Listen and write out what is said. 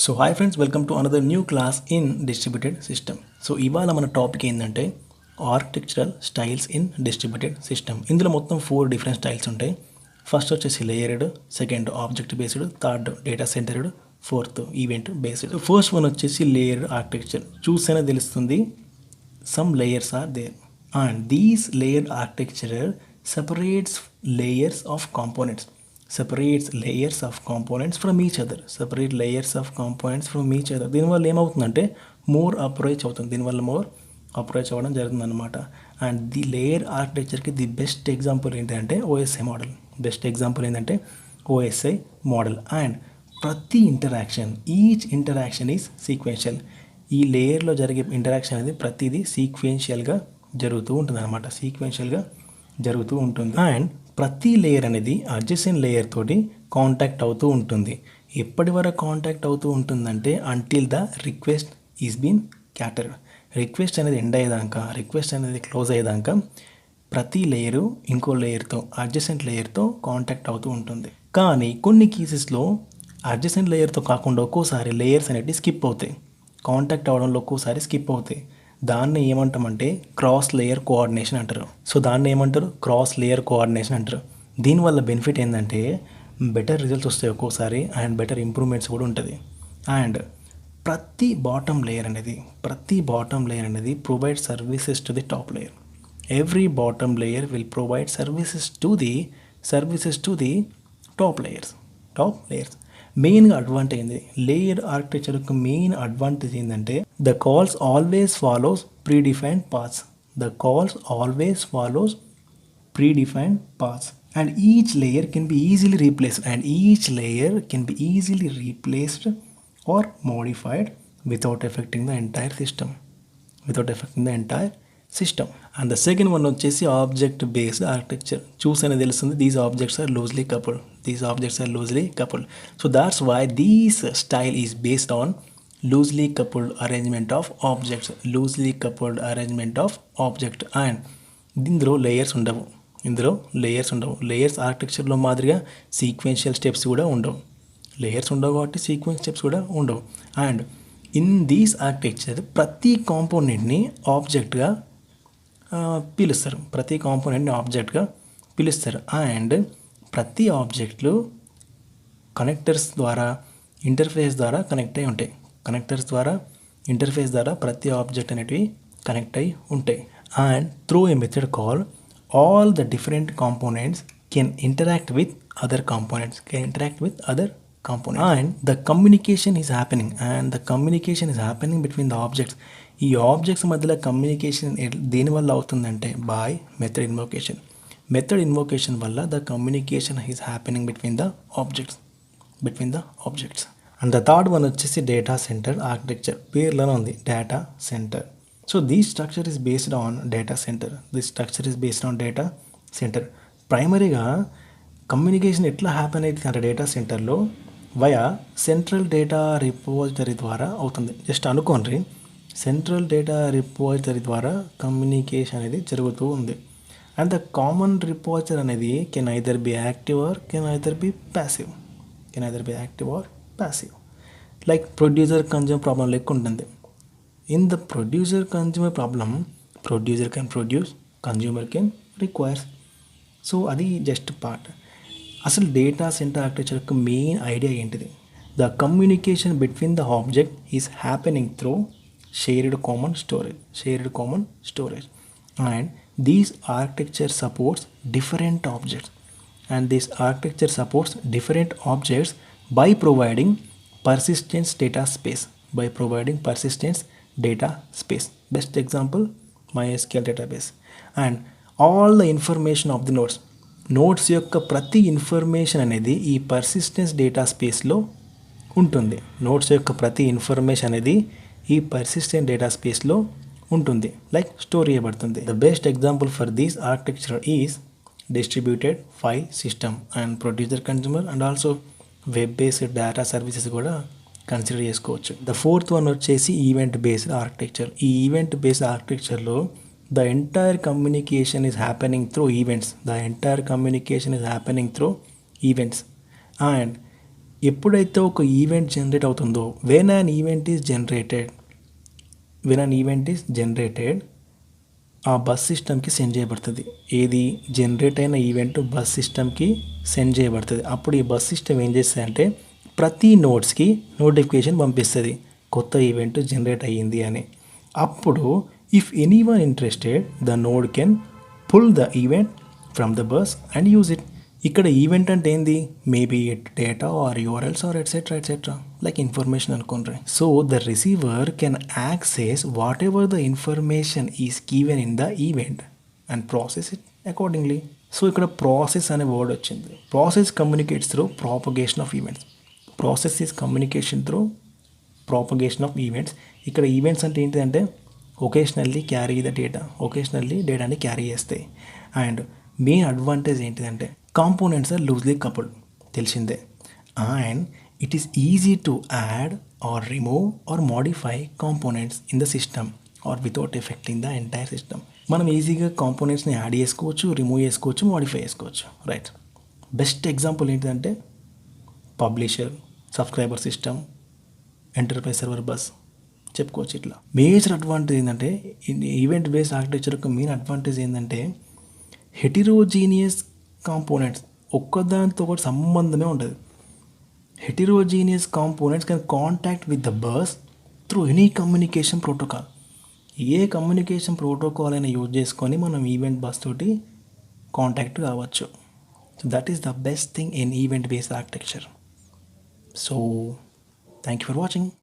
So hi friends, welcome to another new class in distributed system. So ఇవాళ మన topic ఏంటంటే architectural styles in distributed system. ఇందులో మొత్తం 4 different styles ఉంటాయి. First వచ్చేసి layered, second object based, third data centred, fourth event based. First one వచ్చేసి layered architecture. చూస్తేనే తెలుస్తుంది some layers are there, and these layered architecture separates layers of components from each other. దీనివల్ల ఏమవుతుందంటే more approach అవుతుంది, more approach అవ్వడం జరుగుతుంది అనమాట. And the layer ఆర్కిటెక్చర్కి ది బెస్ట్ ఎగ్జాంపుల్ ఏంటంటే ఓఎస్ఐ మోడల్. అండ్ ప్రతి ఈచ్ ఇంటరాక్షన్ ఈజ్ సీక్వెన్షియల్. ఈ లేయర్లో జరిగే ఇంటరాక్షన్ అనేది ప్రతిదీ సీక్వెన్షియల్గా జరుగుతూ ఉంటుంది. అండ్ ప్రతి లేయర్ అనేది అడ్జసెంట్ లేయర్ తోటి కాంటాక్ట్ అవుతూ ఉంటుంది. ఎప్పటి వరకు కాంటాక్ట్ అవుతూ ఉంటుందంటే until the request is been catered. Request అనేది ఎండ్ అయ్యేదాకా, రిక్వెస్ట్ అనేది క్లోజ్ అయ్యేదాకా ప్రతి లేయరు ఇంకో లేయర్తో, అడ్జసెంట్ లేయర్తో కాంటాక్ట్ అవుతూ ఉంటుంది. కానీ కొన్ని కేసెస్లో అడ్జసెంట్ లేయర్తో కాకుండా ఒక్కోసారి లేయర్స్ అనేవి స్కిప్ అవుతాయి, కాంటాక్ట్ అవ్వడంలో ఒక్కోసారి స్కిప్ అవుతాయి. దాన్ని ఏమంటామంటే క్రాస్ లేయర్ కోఆర్డినేషన్ అంటారు. దీనివల్ల బెనిఫిట్ ఏంటంటే బెటర్ రిజల్ట్స్ వస్తాయి ఒక్కోసారి, అండ్ బెటర్ ఇంప్రూవ్మెంట్స్ కూడా ఉంటుంది. అండ్ ప్రతి బాటమ్ లేయర్ అనేది provide services to the top layer. Every bottom layer will provide services to the top layers. మెయిన్గా అడ్వాంటేజ్ ఏంది, లేయర్ ఆర్కిటెక్చర్ యొక్క మెయిన్ అడ్వాంటేజ్ ఏంటంటే the calls always follows predefined paths and each layer can be easily replaced or modified without affecting the entire system. And the second one వచ్చేసి object based architecture. చూస్తేనే తెలుస్తుంది these objects are loosely coupled. So that's why these style is based on loosely coupled arrangement of object. And ఇందులో layers ఉండవు. Layers ఆర్కిటెక్చర్లో మాదిరిగా sequential steps కూడా ఉండవు. And in these architecture ప్రతి కాంపోనెంట్ని ఆబ్జెక్ట్గా పిలుస్తారు. అండ్ ప్రతి ఆబ్జెక్ట్లు కనెక్టర్స్ ద్వారా ఇంటర్ఫేస్ ద్వారా కనెక్ట్ అయి ఉంటాయి. ప్రతి ఆబ్జెక్ట్ అనేటివి కనెక్ట్ అయి ఉంటాయి. And through a method call all the different components can interact with other components. And the communication is happening between the objects. ఈ ఆబ్జెక్ట్స్ మధ్యలో కమ్యూనికేషన్ దేనివల్ల అవుతుందంటే బై మెథడ్ ఇన్వోకేషన్ వల్ల the communication is happening between the objects. And the third one వచ్చేసి data centre architecture. పేర్లోనే ఉంది data centre. So this structure is based on data centre. ప్రైమరీగా communication ఎట్లా happen అవుతుంది అంటే డేటా సెంటర్లో వయా సెంట్రల్ డేటా రిపోజిటరీ ద్వారా అవుతుంది. Just అనుకోండి, సెంట్రల్ డేటా రిపోజిటరీ ద్వారా కమ్యూనికేషన్ అనేది జరుగుతూ ఉంది. అండ్ ద కామన్ రిపోజిటరీ అనేది can either be active or can either B passive. Like producer consumer problem లెక్క ఉంటుంది. In the producer consumer problem, producer can produce, consumer can requires. So అది just part. అసలు data centre architecture యొక్క main idea ఏంటిది? The communication between the object is happening through shared common storage. And these architecture supports different objects by providing persistence data space. Best example, MySQL database. And all the information of the nodes యొక్క ప్రతి information అనేది ఈ persistence data స్పేస్లో ఉంటుంది. Like store చేయబడుతుంది. The best example for this architecture is distributed file system and producer consumer and also web based data services కూడా consider చేసుకోవచ్చు. The fourth one వచ్చేసి ఈవెంట్ బేస్డ్ ఆర్కిటెక్చర్. ఈ event based ఆర్కిటెక్చర్లో the entire communication is happening through events. And ఎప్పుడైతే ఒక event generate అవుతుందో when an event is generated ఆ bus సిస్టమ్కి సెండ్ చేయబడుతుంది. ఏది జనరేట్ అయిన ఈవెంట్ బస్ సిస్టమ్కి సెండ్ చేయబడుతుంది. అప్పుడు ఈ బస్ సిస్టమ్ ఏం చేస్తుంది అంటే ప్రతి నోడ్స్కి నోటిఫికేషన్ పంపిస్తుంది కొత్త ఈవెంట్ జనరేట్ అయ్యింది అని. అప్పుడు if anyone interested the node can pull the event from the bus and use it. ఇక్కడ ఈవెంట్ అంటే ఏంది? Maybe it data or URLs or etcetera like information అనుకోండి. So the receiver can access whatever the information is given in the event and process it accordingly. So ఇక్కడ process అనే word వచ్చింది. Process communicates through propagation of events. Process is communication through propagation of events. ఇక్కడ events అంటే ఏంటిదంటే occasionally carry the data, occasionally డేటాని carry చేస్తాయి. And main advantage ఏంటిదంటే components are loosely coupled, తెలిసిందే. And it is easy to add or remove or modify components in the system or without affecting the entire system. మనం ఈజీగా కాంపోనెంట్స్ని add చేసుకోవచ్చు, remove చేసుకోవచ్చు, modify చేసుకోవచ్చు, right. Best example ఏంటిదంటే publisher, subscriber system, enterprise server bus చెప్పుకోవచ్చు. ఇట్లా major advantage ఏంటంటే ఈవెంట్ బేస్డ్ ఆర్కిటెక్చర్ యొక్క మెయిన్ అడ్వాంటేజ్ ఏంటంటే హెటిరోజీనియస్ కాంపోనెంట్స్, ఒక్కదానితో ఒకటి సంబంధమే ఉంటుంది. Heterogeneous components can contact with the bus through any communication protocol. A communication protocol అయినా యూజ్ చేసుకొని మనం ఈవెంట్ బస్ తోటి కాంటాక్ట్ కావచ్చు. So that is the best thing in event based architecture. So thank you for watching.